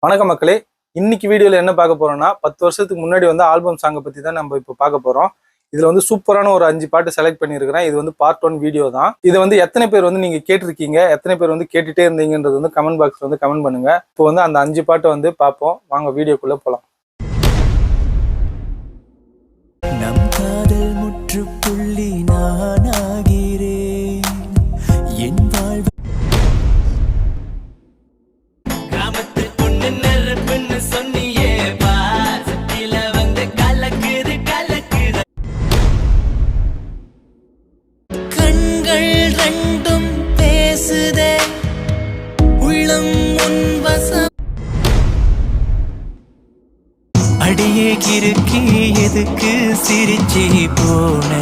வணக்கம் மக்களே. இன்னைக்கு வீடியோல என்ன பார்க்க போறோம்னா 10 வருஷத்துக்கு முன்னாடி வந்து ஆல்பம் சாங்கை பத்தி தான் நம்ம இப்போ பார்க்க போறோம். இதுல வந்து சூப்பரான ஒரு 5 பாட்டு செலக்ட் பண்ணியிருக்கிறேன். இது வந்து பார்ட் 1 வீடியோ தான். இது வந்து எத்தனை பேர் வந்து நீங்க கேட்டிருக்கீங்க, எத்தனை பேர் வந்து கேட்டுட்டே இருந்தீங்கன்றது வந்து கமெண்ட் பாக்ஸ்ல வந்து கமெண்ட் பண்ணுங்க. இப்போ வந்து அந்த 5 பாட்டை வந்து பார்ப்போம். வாங்க வீடியோக்குள்ள போலாம். நம் காதல் முற்றுப்புள்ளி நானாகிறேன். என் வாழ்வு கிராமத்து பொண்ணு நெருப்புன்னு சொன்னியே பாசத்தில வந்து கலக்குது கலக்குது. கண்கள் ரெண்டும் பேசுதே உள்ளம் முன்வசம். அடியே கிறுக்கி எதுக்கு சிரிச்சி போன